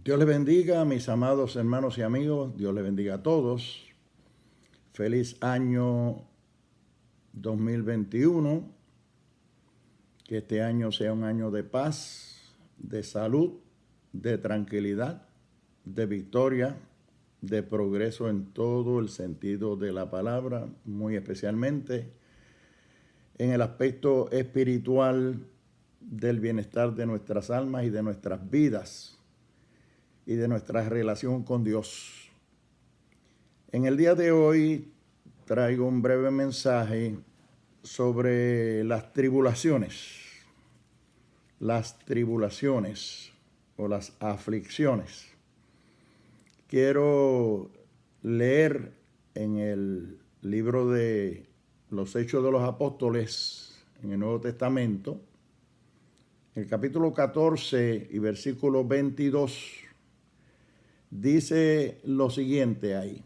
Dios les bendiga, mis amados hermanos y amigos. Dios les bendiga a todos. Feliz año 2021. Que este año sea un año de paz, de salud, de tranquilidad, de victoria, de progreso en todo el sentido de la palabra, muy especialmente en el aspecto espiritual del bienestar de nuestras almas y de nuestras vidas y de nuestra relación con Dios. En el día de hoy traigo un breve mensaje sobre las tribulaciones o las aflicciones. Quiero leer en el libro de los Hechos de los Apóstoles, en el Nuevo Testamento, el capítulo 14 y versículo 22, dice lo siguiente ahí: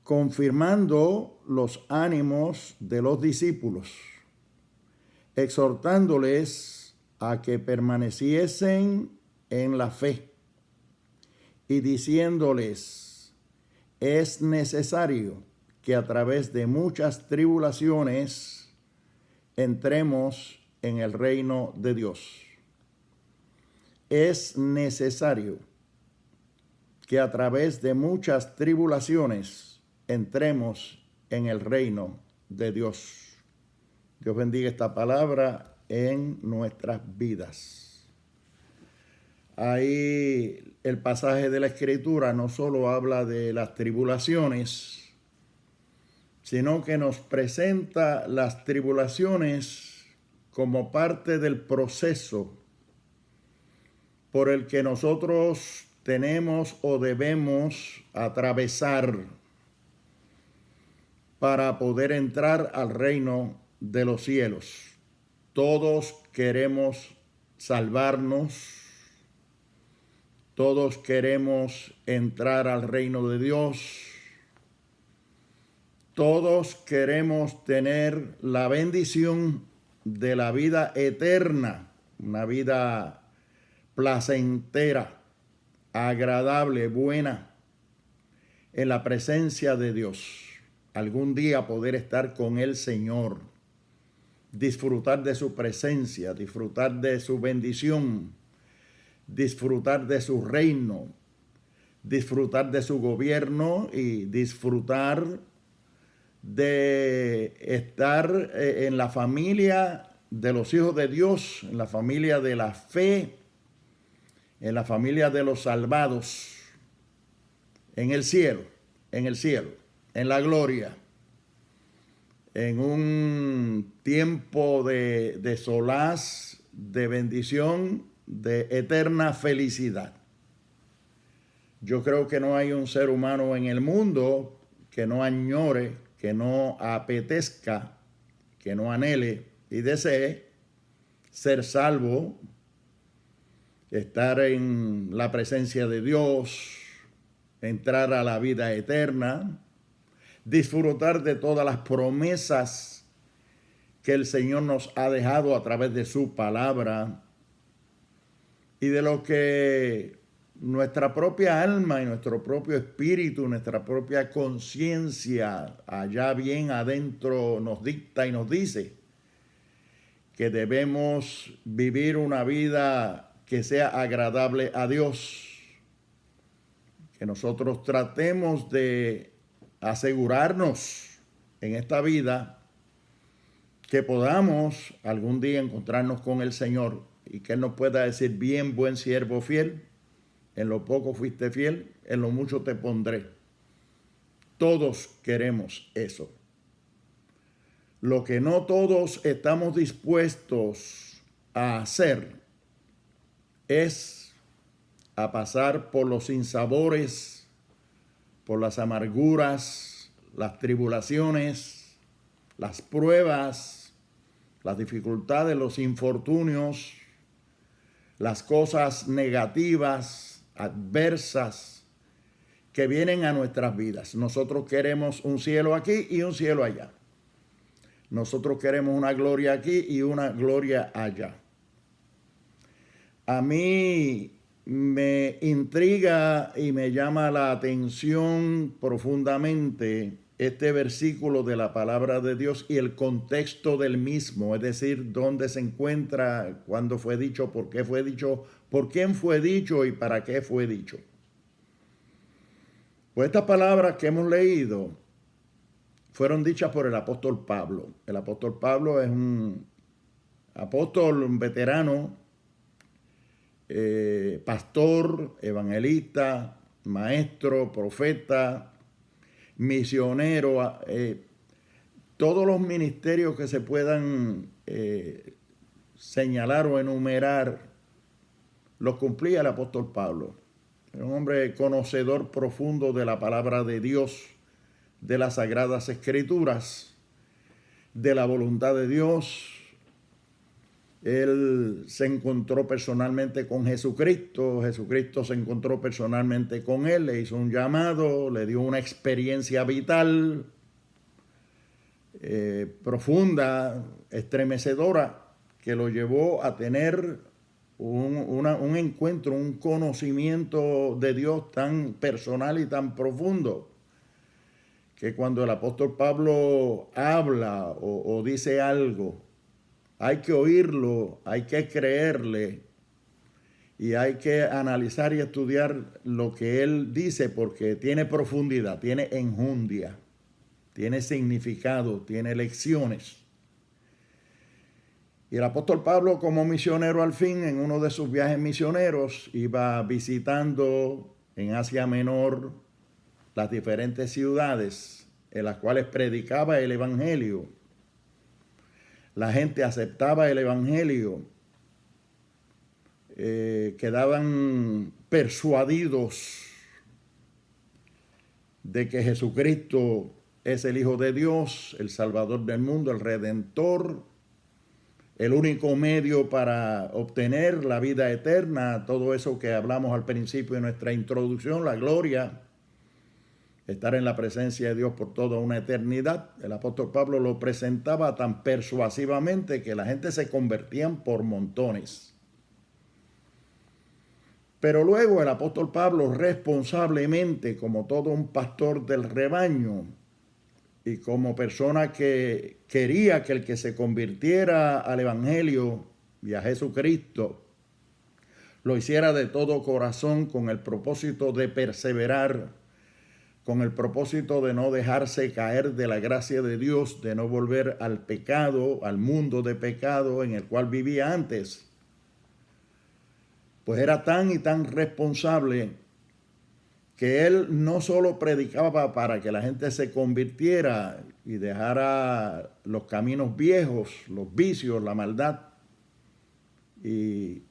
confirmando los ánimos de los discípulos, exhortándoles a que permaneciesen en la fe y diciéndoles: es necesario que a través de muchas tribulaciones entremos en el reino de Dios. Es necesario que a través de muchas tribulaciones entremos en el reino de Dios. Dios bendiga esta palabra en nuestras vidas. Ahí el pasaje de la Escritura no solo habla de las tribulaciones, sino que nos presenta las tribulaciones como parte del proceso por el que nosotros tenemos o debemos atravesar para poder entrar al reino de los cielos. Todos queremos salvarnos, todos queremos entrar al reino de Dios, todos queremos tener la bendición de la vida eterna, una vida placentera, agradable, buena, en la presencia de Dios. Algún día poder estar con el Señor, disfrutar de su presencia, disfrutar de su bendición, disfrutar de su reino, disfrutar de su gobierno y disfrutar de estar en la familia de los hijos de Dios, en la familia de la fe, en la familia de los salvados, en el cielo, en la gloria, en un tiempo de solaz, de bendición, de eterna felicidad. Yo creo que no hay un ser humano en el mundo que no añore, que no apetezca, que no anhele y desee ser salvo, estar en la presencia de Dios, entrar a la vida eterna, disfrutar de todas las promesas que el Señor nos ha dejado a través de su palabra y de lo que nuestra propia alma y nuestro propio espíritu, nuestra propia conciencia allá bien adentro nos dicta y nos dice que debemos vivir una vida que sea agradable a Dios, que nosotros tratemos de asegurarnos en esta vida que podamos algún día encontrarnos con el Señor y que Él nos pueda decir: bien, buen siervo fiel, en lo poco fuiste fiel, en lo mucho te pondré. Todos queremos eso. Lo que no todos estamos dispuestos a hacer es a pasar por los sinsabores, por las amarguras, las tribulaciones, las pruebas, las dificultades, los infortunios, las cosas negativas, adversas que vienen a nuestras vidas. Nosotros queremos un cielo aquí y un cielo allá. Nosotros queremos una gloria aquí y una gloria allá. A mí me intriga y me llama la atención profundamente este versículo de la palabra de Dios y el contexto del mismo, es decir, dónde se encuentra, cuándo fue dicho, por qué fue dicho, por quién fue dicho y para qué fue dicho. Pues estas palabras que hemos leído fueron dichas por el apóstol Pablo. El apóstol Pablo es un apóstol, un veterano, pastor, evangelista, maestro, profeta, misionero, todos los ministerios que se puedan señalar o enumerar, los cumplía el apóstol Pablo. Era un hombre conocedor profundo de la palabra de Dios, de las sagradas escrituras, de la voluntad de Dios. Él se encontró personalmente con Jesucristo, Jesucristo se encontró personalmente con él, le hizo un llamado, le dio una experiencia vital profunda, estremecedora, que lo llevó a tener un encuentro, un conocimiento de Dios tan personal y tan profundo, que cuando el apóstol Pablo habla o dice algo, hay que oírlo, hay que creerle y hay que analizar y estudiar lo que él dice, porque tiene profundidad, tiene enjundia, tiene significado, tiene lecciones. Y el apóstol Pablo, como misionero al fin, en uno de sus viajes misioneros, iba visitando en Asia Menor las diferentes ciudades en las cuales predicaba el evangelio. La gente aceptaba el evangelio, quedaban persuadidos de que Jesucristo es el Hijo de Dios, el Salvador del mundo, el Redentor, el único medio para obtener la vida eterna, todo eso que hablamos al principio de nuestra introducción, la gloria, estar en la presencia de Dios por toda una eternidad. El apóstol Pablo lo presentaba tan persuasivamente que la gente se convertía por montones. Pero luego el apóstol Pablo, responsablemente, como todo un pastor del rebaño y como persona que quería que el que se convirtiera al evangelio y a Jesucristo lo hiciera de todo corazón, con el propósito de perseverar, con el propósito de no dejarse caer de la gracia de Dios, de no volver al pecado, al mundo de pecado en el cual vivía antes. Pues era tan y tan responsable que él no solo predicaba para que la gente se convirtiera y dejara los caminos viejos, los vicios, la maldad, y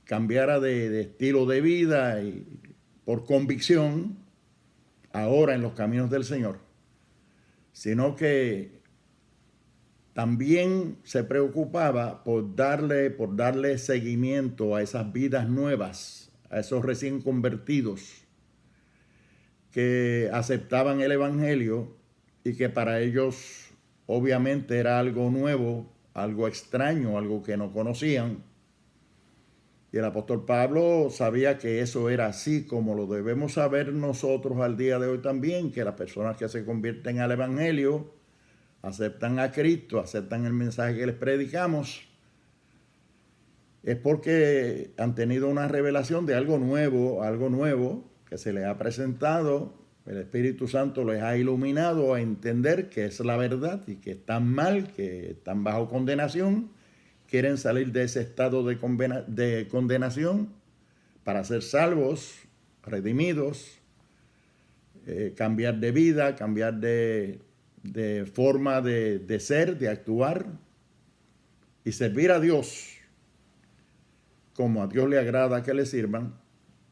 cambiara de estilo de vida y por convicción, ahora en los caminos del Señor, sino que también se preocupaba por darle seguimiento a esas vidas nuevas, a esos recién convertidos que aceptaban el evangelio y que para ellos obviamente era algo nuevo, algo extraño, algo que no conocían. Y el apóstol Pablo sabía que eso era así, como lo debemos saber nosotros al día de hoy también, que las personas que se convierten al evangelio, aceptan a Cristo, aceptan el mensaje que les predicamos, es porque han tenido una revelación de algo nuevo que se les ha presentado. El Espíritu Santo les ha iluminado a entender que es la verdad y que están mal, que están bajo condenación. Quieren salir de ese estado de condenación para ser salvos, redimidos, cambiar de vida, cambiar de forma de ser, de actuar y servir a Dios como a Dios le agrada que le sirvan,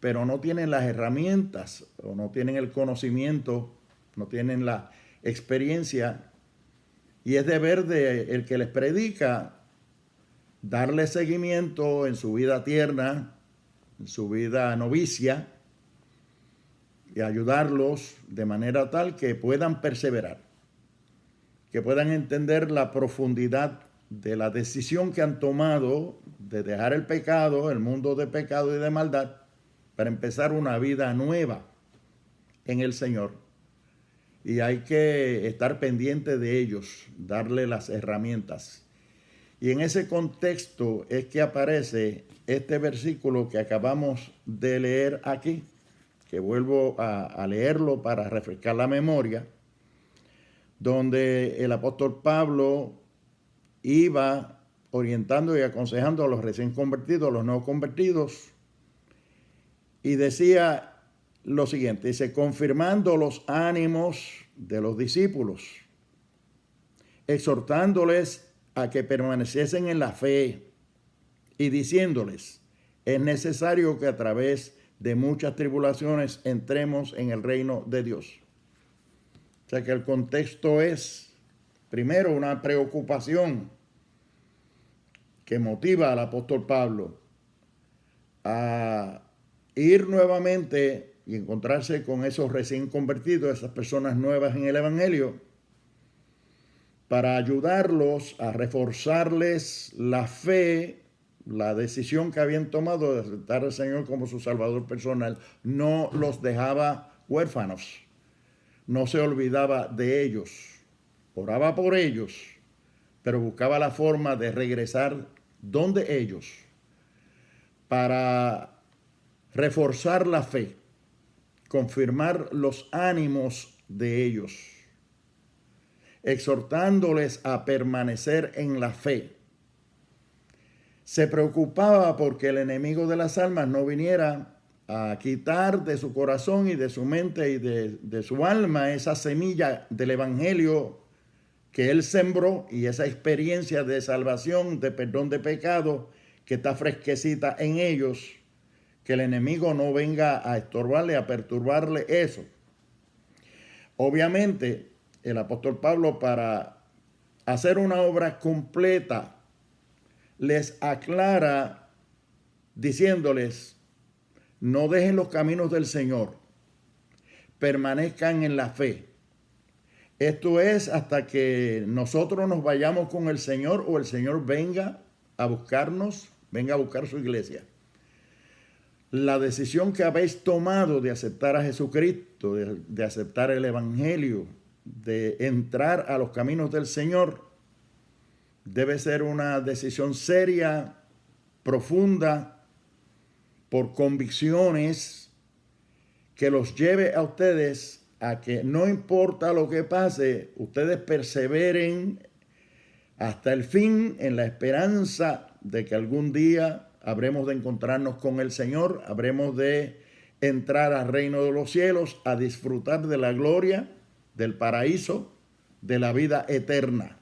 pero no tienen las herramientas o no tienen el conocimiento, no tienen la experiencia, y es deber de el que les predica darle seguimiento en su vida tierna, en su vida novicia, y ayudarlos de manera tal que puedan perseverar, que puedan entender la profundidad de la decisión que han tomado de dejar el pecado, el mundo de pecado y de maldad, para empezar una vida nueva en el Señor. Y hay que estar pendiente de ellos, darle las herramientas. Y en ese contexto es que aparece este versículo que acabamos de leer aquí, que vuelvo a leerlo para refrescar la memoria, donde el apóstol Pablo iba orientando y aconsejando a los recién convertidos, a los no convertidos, y decía lo siguiente, dice, confirmando los ánimos de los discípulos, exhortándoles a que permaneciesen en la fe y diciéndoles, es necesario que a través de muchas tribulaciones entremos en el reino de Dios. O sea que el contexto es, primero, una preocupación que motiva al apóstol Pablo a ir nuevamente y encontrarse con esos recién convertidos, esas personas nuevas en el Evangelio, para ayudarlos a reforzarles la fe, la decisión que habían tomado de aceptar al Señor como su Salvador personal. No los dejaba huérfanos, no se olvidaba de ellos, oraba por ellos, pero buscaba la forma de regresar donde ellos para reforzar la fe, confirmar los ánimos de ellos, exhortándoles a permanecer en la fe. Se preocupaba porque el enemigo de las almas no viniera a quitar de su corazón y de su mente y de su alma esa semilla del evangelio que él sembró y esa experiencia de salvación, de perdón de pecado que está fresquecita en ellos, que el enemigo no venga a estorbarle, a perturbarle eso. Obviamente, el apóstol Pablo, para hacer una obra completa, les aclara diciéndoles, no dejen los caminos del Señor, permanezcan en la fe. Esto es hasta que nosotros nos vayamos con el Señor o el Señor venga a buscarnos, venga a buscar su iglesia. La decisión que habéis tomado de aceptar a Jesucristo, de aceptar el Evangelio, de entrar a los caminos del Señor, debe ser una decisión seria, profunda, por convicciones que los lleve a ustedes a que no importa lo que pase, ustedes perseveren hasta el fin en la esperanza de que algún día habremos de encontrarnos con el Señor, habremos de entrar al reino de los cielos, a disfrutar de la gloria, del paraíso, de la vida eterna,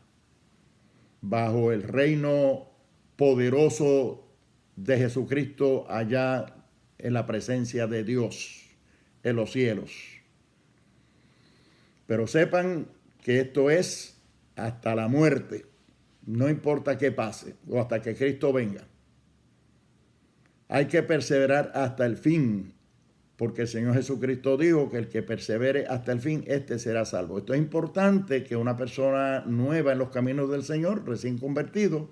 bajo el reino poderoso de Jesucristo allá en la presencia de Dios en los cielos. Pero sepan que esto es hasta la muerte, no importa qué pase o hasta que Cristo venga. Hay que perseverar hasta el fin, porque el Señor Jesucristo dijo que el que persevere hasta el fin, este será salvo. Esto es importante que una persona nueva en los caminos del Señor, recién convertido,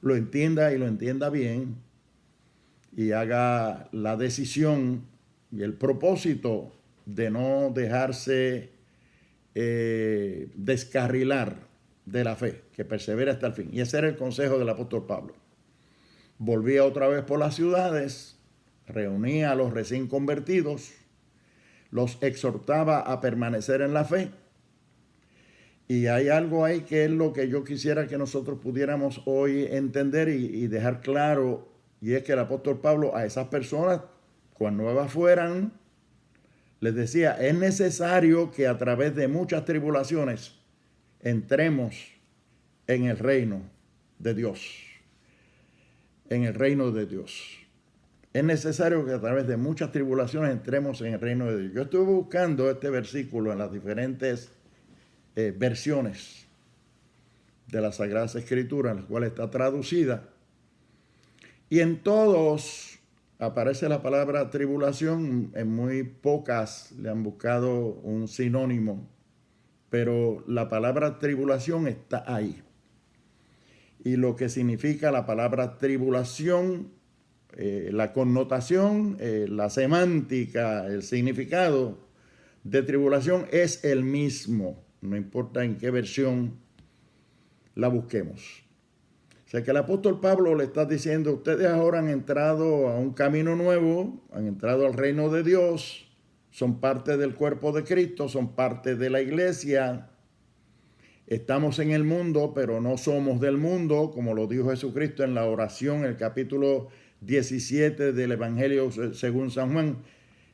lo entienda y lo entienda bien y haga la decisión y el propósito de no dejarse descarrilar de la fe, que persevere hasta el fin. Y ese era el consejo del apóstol Pablo. Volvía otra vez por las ciudades, reunía a los recién convertidos, los exhortaba a permanecer en la fe. Y hay algo ahí que es lo que yo quisiera que nosotros pudiéramos hoy entender y dejar claro, y es que el apóstol Pablo a esas personas, cuando nuevas fueran, les decía, es necesario que a través de muchas tribulaciones entremos en el reino de Dios. En el reino de Dios. Es necesario que a través de muchas tribulaciones entremos en el reino de Dios. Yo estuve buscando este versículo en las diferentes versiones de las Sagradas Escrituras, en las cuales está traducida. Y en todos aparece la palabra tribulación, en muy pocas le han buscado un sinónimo, pero la palabra tribulación está ahí. Y lo que significa la palabra tribulación la connotación, la semántica, el significado de tribulación es el mismo, no importa en qué versión la busquemos. O sea que el apóstol Pablo le está diciendo, ustedes ahora han entrado a un camino nuevo, han entrado al reino de Dios, son parte del cuerpo de Cristo, son parte de la iglesia. Estamos en el mundo, pero no somos del mundo, como lo dijo Jesucristo en la oración, el capítulo 17 del Evangelio según San Juan.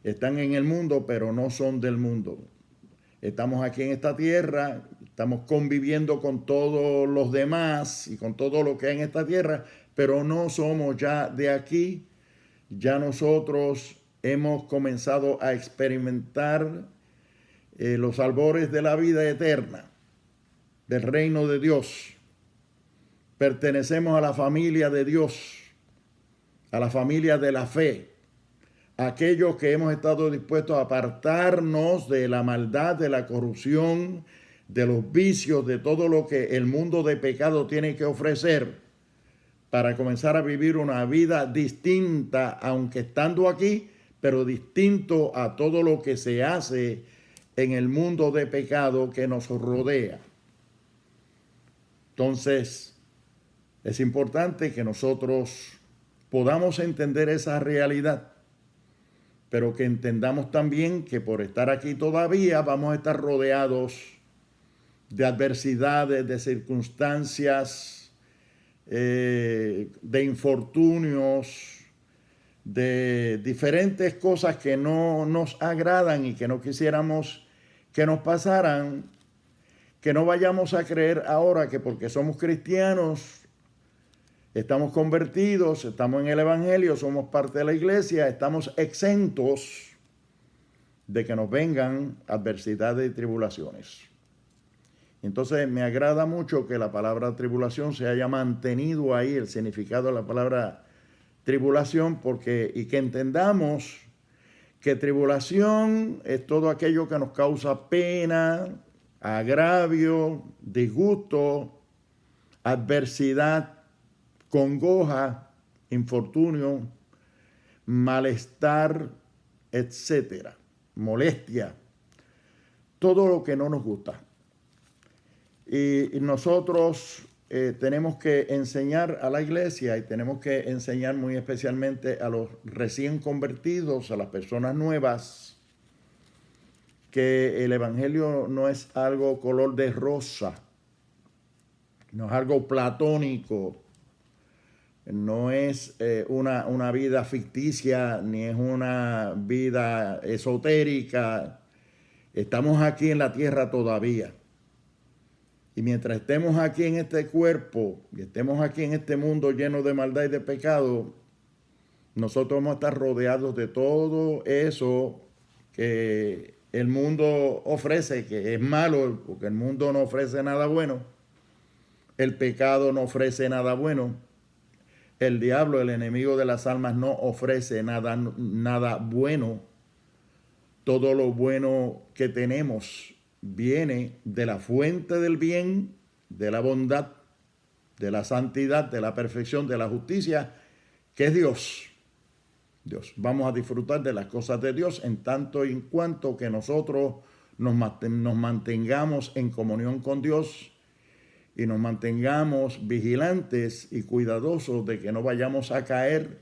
Están en el mundo, pero no son del mundo. Estamos aquí en esta tierra, estamos conviviendo con todos los demás y con todo lo que hay en esta tierra, pero no somos ya de aquí. Ya nosotros hemos comenzado a experimentar los albores de la vida eterna, del reino de Dios. Pertenecemos a la familia de Dios, a la familia de la fe. Aquellos que hemos estado dispuestos a apartarnos de la maldad, de la corrupción, de los vicios, de todo lo que el mundo de pecado tiene que ofrecer para comenzar a vivir una vida distinta, aunque estando aquí, pero distinto a todo lo que se hace en el mundo de pecado que nos rodea. Entonces, es importante que nosotros podamos entender esa realidad, pero que entendamos también que por estar aquí todavía vamos a estar rodeados de adversidades, de circunstancias, de infortunios, de diferentes cosas que no nos agradan y que no quisiéramos que nos pasaran, que no vayamos a creer ahora que porque somos cristianos, estamos convertidos, estamos en el Evangelio, somos parte de la iglesia, estamos exentos de que nos vengan adversidades y tribulaciones. Entonces me agrada mucho que la palabra tribulación se haya mantenido ahí, el significado de la palabra tribulación, y que entendamos que tribulación es todo aquello que nos causa pena, agravio, disgusto, adversidad, congoja, infortunio, malestar, etcétera, molestia, todo lo que no nos gusta. Y nosotros tenemos que enseñar a la iglesia y tenemos que enseñar muy especialmente a los recién convertidos, a las personas nuevas, que el Evangelio no es algo color de rosa, no es algo platónico, no es una vida ficticia, ni es una vida esotérica. Estamos aquí en la tierra todavía. Y mientras estemos aquí en este cuerpo, y estemos aquí en este mundo lleno de maldad y de pecado, nosotros vamos a estar rodeados de todo eso que el mundo ofrece, que es malo, porque el mundo no ofrece nada bueno. El pecado no ofrece nada bueno. El diablo, el enemigo de las almas, no ofrece nada bueno. Todo lo bueno que tenemos viene de la fuente del bien, de la bondad, de la santidad, de la perfección, de la justicia, que es Dios. Dios. Vamos a disfrutar de las cosas de Dios en tanto y en cuanto que nosotros nos mantengamos en comunión con Dios y nos mantengamos vigilantes y cuidadosos de que no vayamos a caer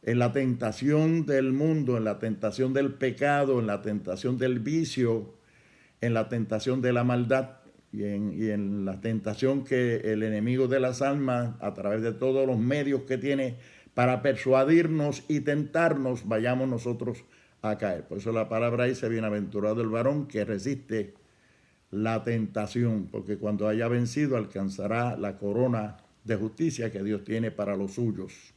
en la tentación del mundo, en la tentación del pecado, en la tentación del vicio, en la tentación de la maldad y en la tentación que el enemigo de las almas, a través de todos los medios que tiene para persuadirnos y tentarnos, vayamos nosotros a caer. Por eso la palabra dice, bienaventurado el varón que resiste la tentación, porque cuando haya vencido alcanzará la corona de justicia que Dios tiene para los suyos.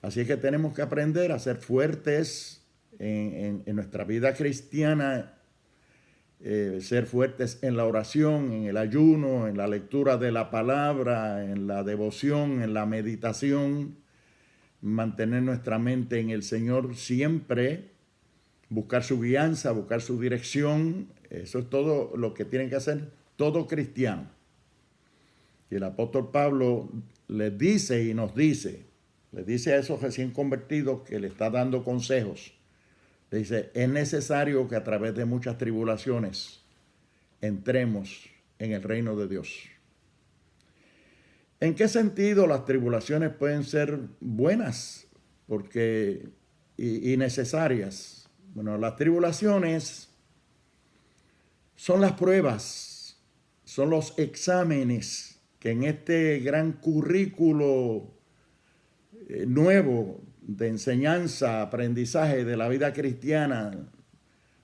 Así que tenemos que aprender a ser fuertes en nuestra vida cristiana, ser fuertes en la oración, en el ayuno, en la lectura de la palabra, en la devoción, en la meditación, mantener nuestra mente en el Señor siempre, buscar su guianza, buscar su dirección. Eso es todo lo que tiene que hacer todo cristiano. Y el apóstol Pablo les dice y nos dice, le dice a esos recién convertidos que le está dando consejos, le dice, es necesario que a través de muchas tribulaciones entremos en el reino de Dios. ¿En qué sentido las tribulaciones pueden ser buenas y necesarias? Bueno, las tribulaciones son las pruebas, son los exámenes que en este gran currículo nuevo de enseñanza, aprendizaje de la vida cristiana.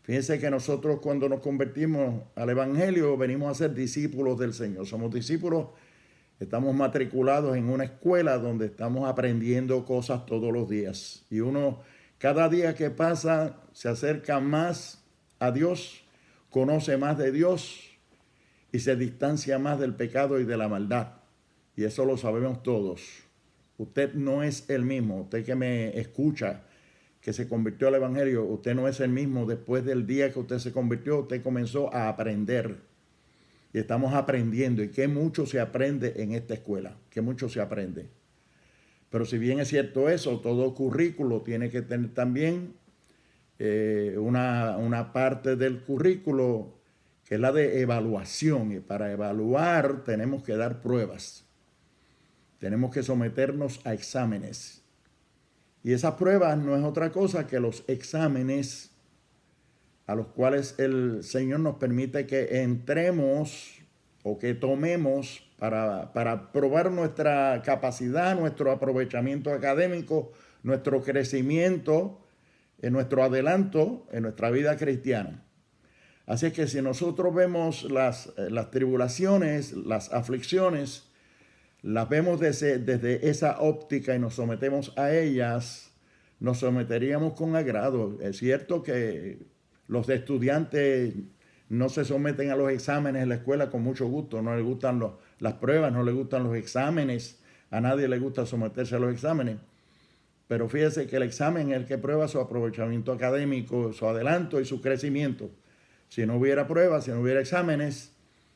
Fíjense que nosotros cuando nos convertimos al Evangelio venimos a ser discípulos del Señor. Somos discípulos, estamos matriculados en una escuela donde estamos aprendiendo cosas todos los días. Y uno, cada día que pasa, se acerca más a Dios, conoce más de Dios y se distancia más del pecado y de la maldad. Y eso lo sabemos todos. Usted no es el mismo. Usted que me escucha, que se convirtió al Evangelio, usted no es el mismo después del día que usted se convirtió. Usted comenzó a aprender. Y estamos aprendiendo. Y que mucho se aprende en esta escuela. Que mucho se aprende. Pero si bien es cierto eso, todo currículo tiene que tener también una parte del currículo que es la de evaluación. Y para evaluar tenemos que dar pruebas. Tenemos que someternos a exámenes. Y esas pruebas no es otra cosa que los exámenes a los cuales el Señor nos permite que entremos o que tomemos para probar nuestra capacidad, nuestro aprovechamiento académico, nuestro crecimiento, nuestro adelanto en nuestra vida cristiana. Así es que si nosotros vemos las tribulaciones, las aflicciones, las vemos desde esa óptica y nos sometemos a ellas, nos someteríamos con agrado. Es cierto que los estudiantes no se someten a los exámenes en la escuela con mucho gusto, no les gustan las pruebas, no les gustan los exámenes, a nadie le gusta someterse a los exámenes, pero fíjese que el examen es el que prueba su aprovechamiento académico, su adelanto y su crecimiento. Si no hubiera pruebas, si no hubiera exámenes,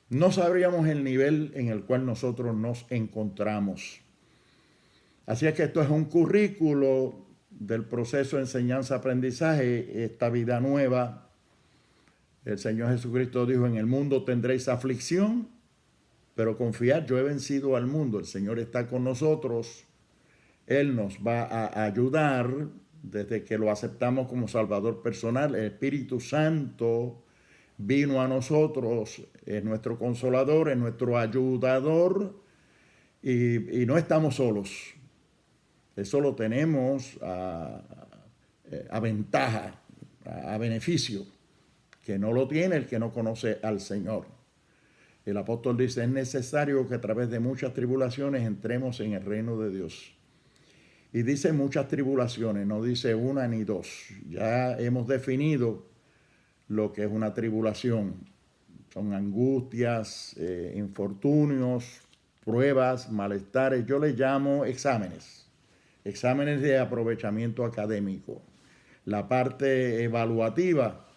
no sabríamos el nivel en el cual nosotros nos encontramos. Así es que esto es un currículo del proceso de enseñanza-aprendizaje, esta vida nueva. El Señor Jesucristo dijo, en el mundo tendréis aflicción, pero confiad, yo he vencido al mundo. El Señor está con nosotros. Él nos va a ayudar desde que lo aceptamos como Salvador personal. El Espíritu Santo vino a nosotros, es nuestro consolador, es nuestro ayudador y no estamos solos. Eso lo tenemos a ventaja, a beneficio, que no lo tiene el que no conoce al Señor. El apóstol dice, es necesario que a través de muchas tribulaciones entremos en el reino de Dios. Y dice muchas tribulaciones, no dice una ni dos. Ya hemos definido lo que es una tribulación. Son angustias, infortunios, pruebas, malestares. Yo les llamo exámenes. Exámenes de aprovechamiento académico. La parte evaluativa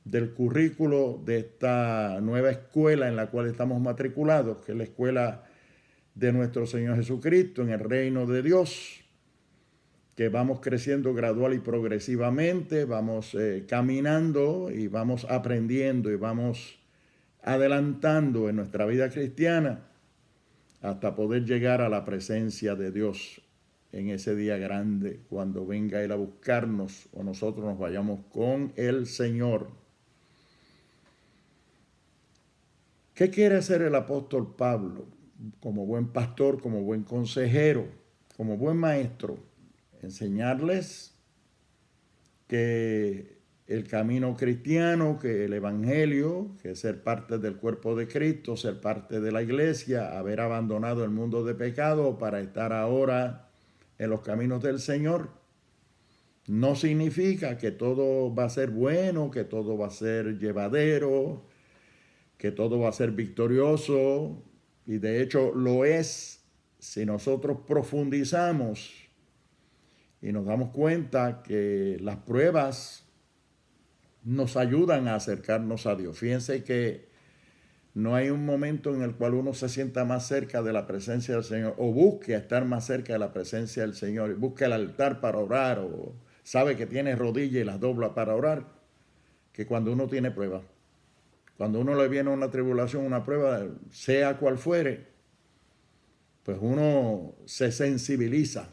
del currículo de esta nueva escuela en la cual estamos matriculados, que es la escuela de nuestro Señor Jesucristo en el reino de Dios, que vamos creciendo gradual y progresivamente, vamos caminando y vamos aprendiendo y vamos adelantando en nuestra vida cristiana hasta poder llegar a la presencia de Dios en ese día grande, cuando venga Él a buscarnos o nosotros nos vayamos con el Señor. ¿Qué quiere hacer el apóstol Pablo como buen pastor, como buen consejero, como buen maestro? Enseñarles que el camino cristiano, que el evangelio, que es ser parte del cuerpo de Cristo, ser parte de la iglesia, haber abandonado el mundo de pecado para estar ahora en los caminos del Señor, no significa que todo va a ser bueno, que todo va a ser llevadero, que todo va a ser victorioso, y de hecho lo es si nosotros profundizamos y nos damos cuenta que las pruebas nos ayudan a acercarnos a Dios. Fíjense que No hay un momento en el cual uno se sienta más cerca de la presencia del Señor o busque estar más cerca de la presencia del Señor, busque el altar para orar o sabe que tiene rodillas y las dobla para orar, que cuando uno tiene prueba. Cuando uno le viene una tribulación, una prueba, sea cual fuere, pues uno se sensibiliza,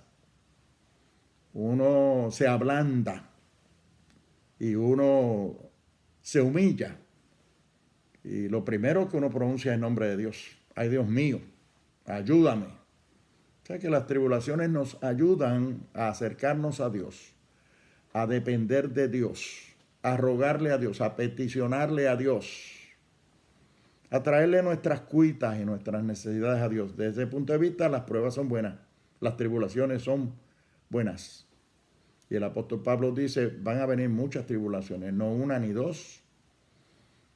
uno se ablanda y uno se humilla. Y lo primero que uno pronuncia es el nombre de Dios. Ay, Dios mío, ayúdame. O sea que las tribulaciones nos ayudan a acercarnos a Dios, a depender de Dios, a rogarle a Dios, a peticionarle a Dios, a traerle nuestras cuitas y nuestras necesidades a Dios. Desde ese punto de vista, las pruebas son buenas, las tribulaciones son buenas. Y el apóstol Pablo dice, van a venir muchas tribulaciones, no una ni dos.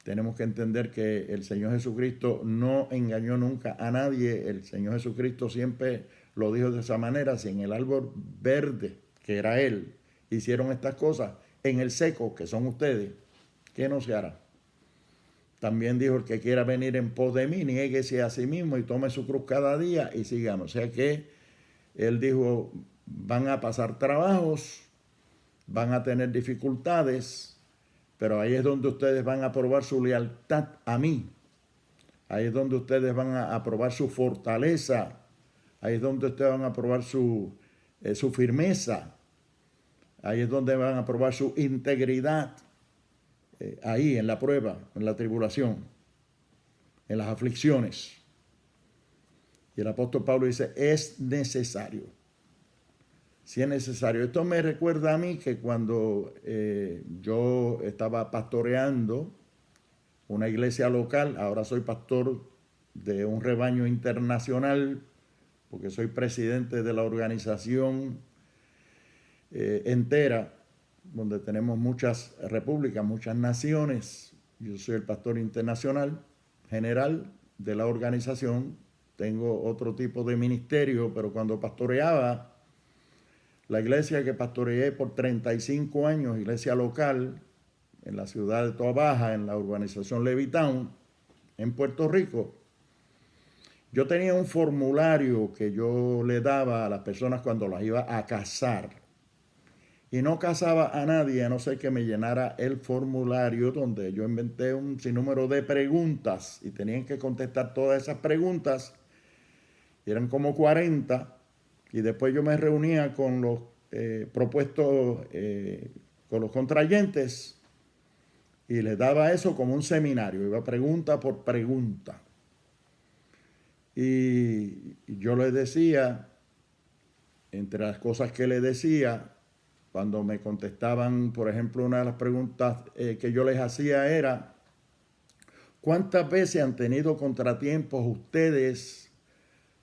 Tenemos que entender que el Señor Jesucristo no engañó nunca a nadie. El Señor Jesucristo siempre lo dijo de esa manera. Si en el árbol verde, que era Él, hicieron estas cosas, en el seco, que son ustedes, ¿qué no se hará? También dijo, el que quiera venir en pos de mí, niéguese a sí mismo y tome su cruz cada día y síganos. O sea que Él dijo, van a pasar trabajos, van a tener dificultades, pero ahí es donde ustedes van a probar su lealtad a mí. Ahí es donde ustedes van a probar su fortaleza. Ahí es donde ustedes van a probar su firmeza. Ahí es donde van a probar su integridad. Ahí, en la prueba, en la tribulación, en las aflicciones. Y el apóstol Pablo dice, es necesario. Si es necesario. Esto me recuerda a mí que cuando yo estaba pastoreando una iglesia local, ahora soy pastor de un rebaño internacional, porque soy presidente de la organización entera, donde tenemos muchas repúblicas, muchas naciones. Yo soy el pastor internacional general de la organización. Tengo otro tipo de ministerio, pero cuando pastoreaba la iglesia que pastoreé por 35 años, iglesia local, en la ciudad de Toa Baja, en la urbanización Levittown, en Puerto Rico, yo tenía un formulario que yo le daba a las personas cuando las iba a casar. Y no casaba a nadie a no ser que me llenara el formulario donde yo inventé un sinnúmero de preguntas y tenían que contestar todas esas preguntas. Y eran como 40. Y después yo me reunía con los propuestos, con los contrayentes, y les daba eso como un seminario, iba pregunta por pregunta. Y yo les decía, entre las cosas que les decía, cuando me contestaban, por ejemplo, una de las preguntas que yo les hacía era, ¿cuántas veces han tenido contratiempos ustedes?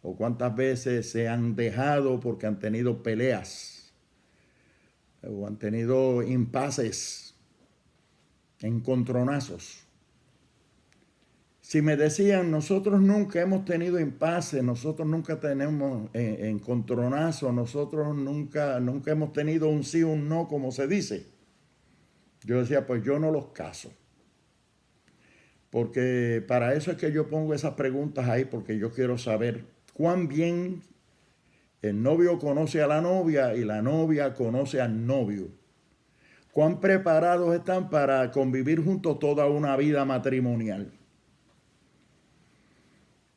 ¿O cuántas veces se han dejado porque han tenido peleas? ¿O han tenido impases, encontronazos? Si me decían, nosotros nunca hemos tenido impases, nosotros nunca tenemos encontronazos, nosotros nunca hemos tenido un sí o un no, como se dice. Yo decía, pues yo no los caso. Porque para eso es que yo pongo esas preguntas ahí, porque yo quiero saber cuán bien el novio conoce a la novia y la novia conoce al novio. Cuán preparados están para convivir juntos toda una vida matrimonial.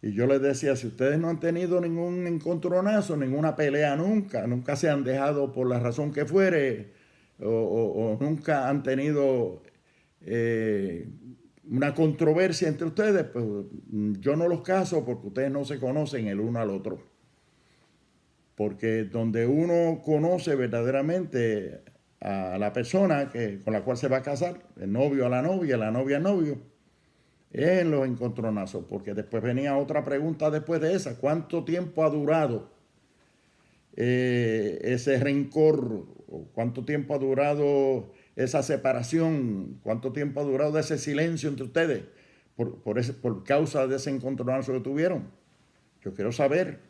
Y yo les decía, si ustedes no han tenido ningún encontronazo, ninguna pelea nunca se han dejado por la razón que fuere, o nunca han tenido una controversia entre ustedes, pues yo no los caso porque ustedes no se conocen el uno al otro. Porque donde uno conoce verdaderamente a la persona con la cual se va a casar, el novio a la novia al novio, es en los encontronazos. Porque después venía otra pregunta después de esa, ¿cuánto tiempo ha durado ese rencor? ¿O cuánto tiempo ha durado esa separación? ¿Cuánto tiempo ha durado ese silencio entre ustedes por causa de ese encontronazo que tuvieron? Yo quiero saber.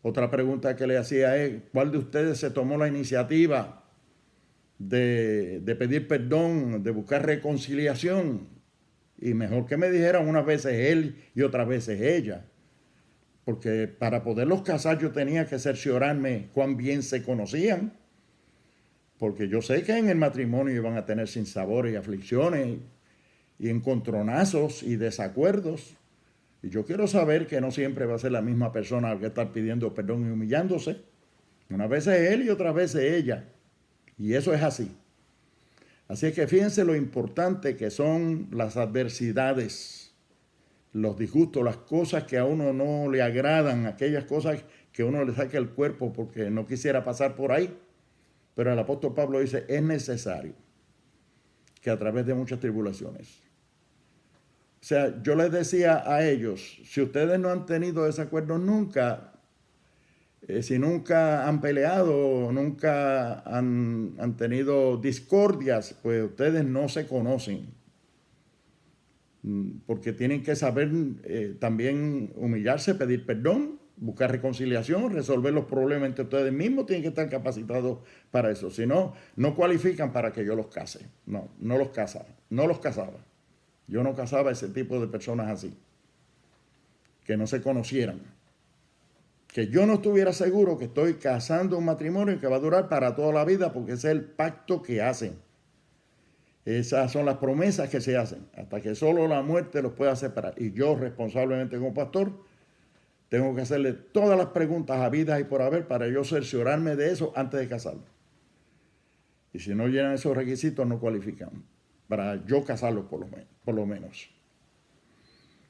Otra pregunta que le hacía es, ¿cuál de ustedes se tomó la iniciativa de pedir perdón, de buscar reconciliación? Y mejor que me dijeran unas veces él y otras veces ella. Porque para poderlos casar yo tenía que cerciorarme cuán bien se conocían. Porque yo sé que en el matrimonio iban a tener sinsabores y aflicciones y encontronazos y desacuerdos. Y yo quiero saber que no siempre va a ser la misma persona que estar pidiendo perdón y humillándose. Unas veces él y otras veces ella. Y eso es así. Así es que fíjense lo importante que son las adversidades, los disgustos, las cosas que a uno no le agradan, aquellas cosas que uno le saca el cuerpo porque no quisiera pasar por ahí. Pero el apóstol Pablo dice, es necesario que a través de muchas tribulaciones. O sea, yo les decía a ellos, si ustedes no han tenido desacuerdos nunca, si nunca han peleado, nunca han tenido discordias, pues ustedes no se conocen. Porque tienen que saber también humillarse, pedir perdón, buscar reconciliación, resolver los problemas entre ustedes mismos, tienen que estar capacitados para eso. Si no, no cualifican para que yo los case. No los casaba. Yo no casaba a ese tipo de personas así, que no se conocieran. Que yo no estuviera seguro que estoy casando un matrimonio que va a durar para toda la vida, porque ese es el pacto que hacen. Esas son las promesas que se hacen, hasta que solo la muerte los pueda separar. Y yo, responsablemente como pastor, tengo que hacerle todas las preguntas habidas y por haber para yo cerciorarme de eso antes de casarlo. Y si no llenan esos requisitos, no cualifican para yo casarlos por lo menos.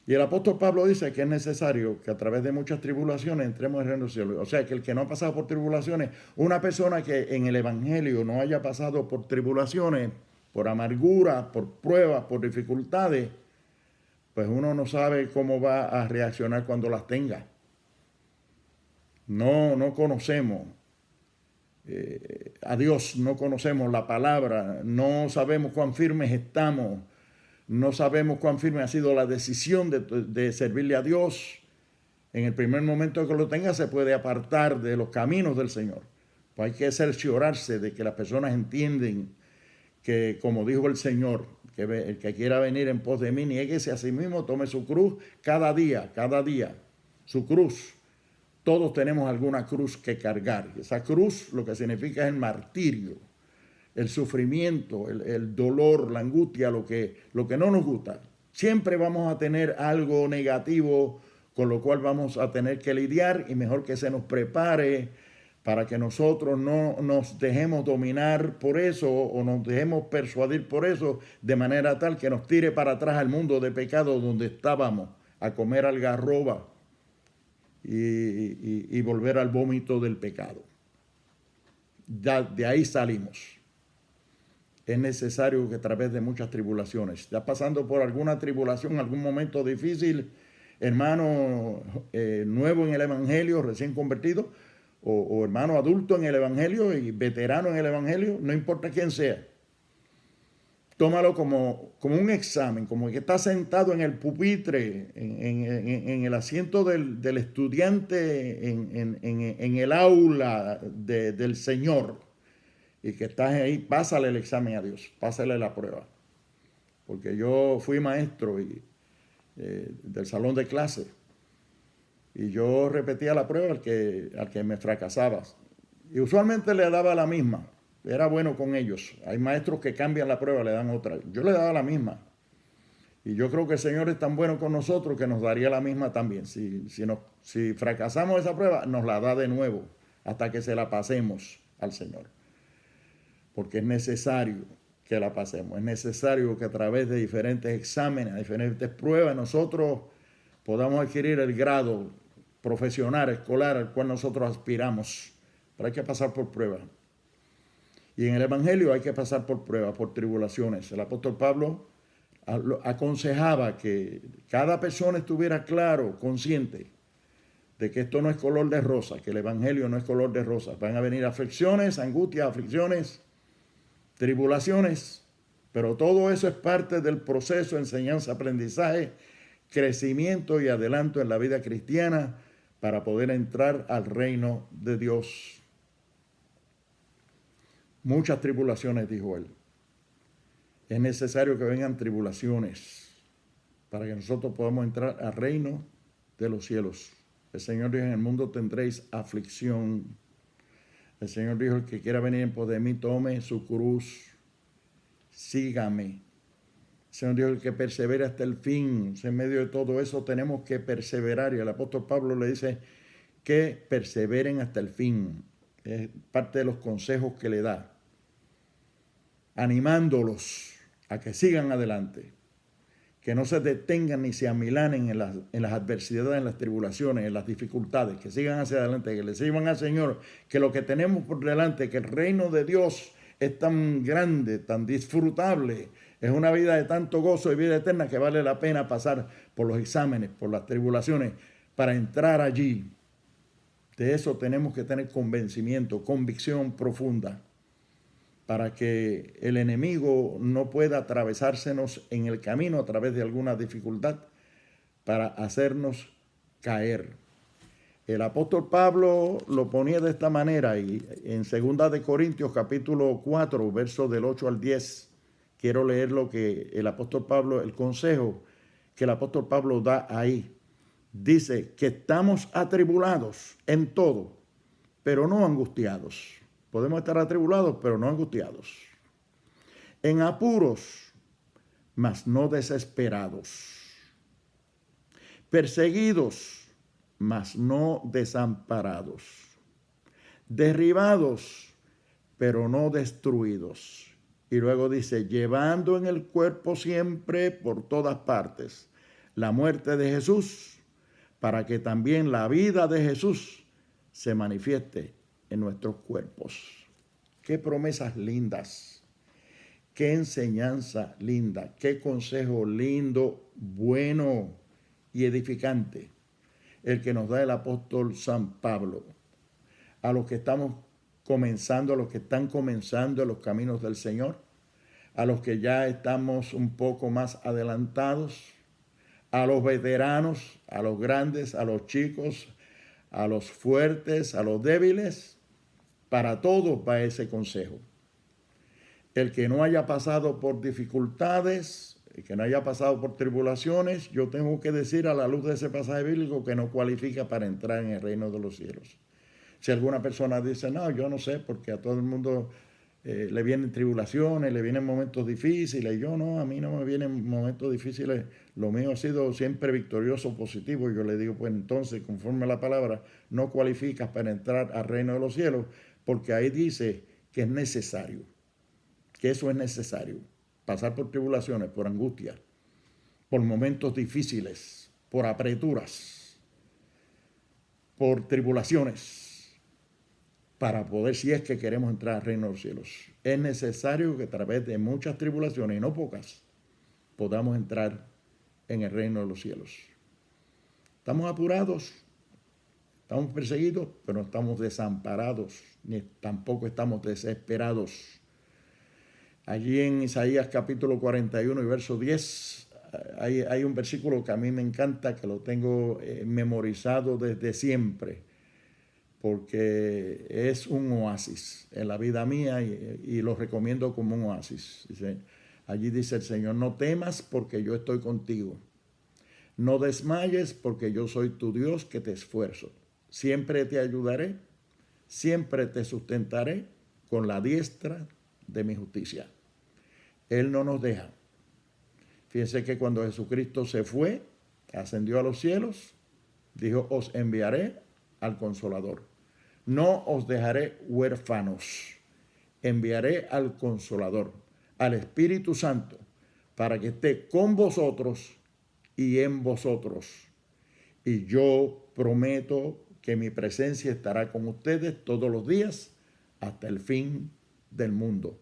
Y el apóstol Pablo dice que es necesario que a través de muchas tribulaciones entremos en el reino del cielo. O sea, que el que no ha pasado por tribulaciones, una persona que en el evangelio no haya pasado por tribulaciones, por amargura, por pruebas, por dificultades, pues uno no sabe cómo va a reaccionar cuando las tenga. No conocemos a Dios, no conocemos la palabra, no sabemos cuán firmes estamos. No sabemos cuán firme ha sido la decisión de servirle a Dios. En el primer momento que lo tenga se puede apartar de los caminos del Señor. Pues hay que cerciorarse de que las personas entienden que, como dijo el Señor, que el que quiera venir en pos de mí, niéguese a sí mismo, tome su cruz cada día, su cruz. Todos tenemos alguna cruz que cargar. Esa cruz lo que significa es el martirio, el sufrimiento, el dolor, la angustia, lo que no nos gusta. Siempre vamos a tener algo negativo con lo cual vamos a tener que lidiar y mejor que se nos prepare para que nosotros no nos dejemos dominar por eso o nos dejemos persuadir por eso de manera tal que nos tire para atrás al mundo de pecado donde estábamos a comer algarroba y volver al vómito del pecado. Ya de ahí salimos. Es necesario que a través de muchas tribulaciones, ya pasando por alguna tribulación, algún momento difícil, hermano nuevo en el Evangelio, recién convertido, o hermano adulto en el Evangelio y veterano en el Evangelio, no importa quién sea. Tómalo como un examen, como que está sentado en el pupitre, en el asiento del estudiante, en el aula del Señor. Y que estás ahí, pásale el examen a Dios, pásale la prueba. Porque yo fui maestro del salón de clase y yo repetía la prueba al que me fracasaba. Y usualmente le daba la misma, era bueno con ellos. Hay maestros que cambian la prueba, le dan otra. Yo le daba la misma. Y yo creo que el Señor es tan bueno con nosotros que nos daría la misma también. Si fracasamos esa prueba, nos la da de nuevo hasta que se la pasemos al Señor. Porque es necesario que la pasemos. Es necesario que a través de diferentes exámenes, diferentes pruebas, nosotros podamos adquirir el grado profesional, escolar al cual nosotros aspiramos. Pero hay que pasar por pruebas. Y en el Evangelio hay que pasar por pruebas, por tribulaciones. El apóstol Pablo aconsejaba que cada persona estuviera claro, consciente de que esto no es color de rosa, que el Evangelio no es color de rosa. Van a venir aflicciones, angustias, aflicciones, tribulaciones, pero todo eso es parte del proceso de enseñanza, aprendizaje, crecimiento y adelanto en la vida cristiana para poder entrar al reino de Dios. Muchas tribulaciones, dijo él. Es necesario que vengan tribulaciones. para que nosotros podamos entrar al reino de los cielos. El Señor dijo, en el mundo tendréis aflicción. El Señor dijo, el que quiera venir en pos de mí, tome su cruz, sígame. El Señor dijo, el que persevere hasta el fin. En medio de todo eso tenemos que perseverar. Y el apóstol Pablo le dice que perseveren hasta el fin. Es parte de los consejos que le da, animándolos a que sigan adelante, que no se detengan ni se amilanen en las adversidades, en las tribulaciones, en las dificultades, que sigan hacia adelante, que le sirvan al Señor, que lo que tenemos por delante, que el reino de Dios es tan grande, tan disfrutable, es una vida de tanto gozo y vida eterna que vale la pena pasar por los exámenes, por las tribulaciones, para entrar allí. De eso tenemos que tener convencimiento, convicción profunda, para que el enemigo no pueda atravesársenos en el camino a través de alguna dificultad para hacernos caer. El apóstol Pablo lo ponía de esta manera y en 2 de Corintios capítulo 4, versos del 8 al 10, quiero leer lo que el apóstol Pablo, el consejo que el apóstol Pablo da ahí. Dice que estamos atribulados en todo, pero no angustiados. Podemos estar atribulados, pero no angustiados. En apuros, mas no desesperados. Perseguidos, mas no desamparados. Derribados, pero no destruidos. Y luego dice, llevando en el cuerpo siempre por todas partes la muerte de Jesús, para que también la vida de Jesús se manifieste en nuestros cuerpos. Qué promesas lindas, qué enseñanza linda, qué consejo lindo, bueno y edificante el que nos da el apóstol San Pablo a los que estamos comenzando, a los que están comenzando los caminos del Señor, a los que ya estamos un poco más adelantados, a los veteranos, a los grandes, a los chicos, a los fuertes, a los débiles. Para todos va ese consejo. El que no haya pasado por dificultades, el que no haya pasado por tribulaciones, yo tengo que decir a la luz de ese pasaje bíblico que no cualifica para entrar en el reino de los cielos. Si alguna persona dice, no, yo no sé, porque a todo el mundo le vienen tribulaciones, le vienen momentos difíciles, yo no, a mí no me vienen momentos difíciles, lo mío ha sido siempre victorioso, positivo, y yo le digo, pues entonces, conforme a la palabra, no cualificas para entrar al reino de los cielos, porque ahí dice que es necesario, que eso es necesario, pasar por tribulaciones, por angustias, por momentos difíciles, por apreturas, por tribulaciones, para poder, si es que queremos entrar al reino de los cielos. Es necesario que a través de muchas tribulaciones, y no pocas, podamos entrar en el reino de los cielos. Estamos apurados, estamos perseguidos, pero no estamos desamparados, ni tampoco estamos desesperados. Allí en Isaías capítulo 41 y verso 10, hay un versículo que a mí me encanta, que lo tengo memorizado desde siempre, porque es un oasis en la vida mía y lo recomiendo como un oasis. Allí dice el Señor, no temas porque yo estoy contigo. No desmayes porque yo soy tu Dios que te esfuerzo. Siempre te ayudaré, siempre te sustentaré con la diestra de mi justicia. Él no nos deja. Fíjense que cuando Jesucristo se fue, ascendió a los cielos, dijo, os enviaré al Consolador. No os dejaré huérfanos. Enviaré al Consolador, al Espíritu Santo, para que esté con vosotros y en vosotros. Y yo prometo que mi presencia estará con ustedes todos los días hasta el fin del mundo.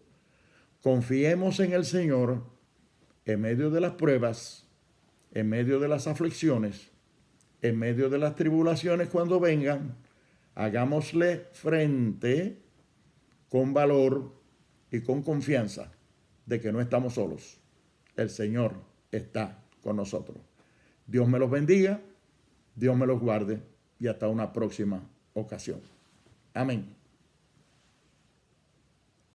Confiemos en el Señor en medio de las pruebas, en medio de las aflicciones, en medio de las tribulaciones cuando vengan. Hagámosle frente con valor y con confianza de que no estamos solos. El Señor está con nosotros. Dios me los bendiga, Dios me los guarde y hasta una próxima ocasión. Amén.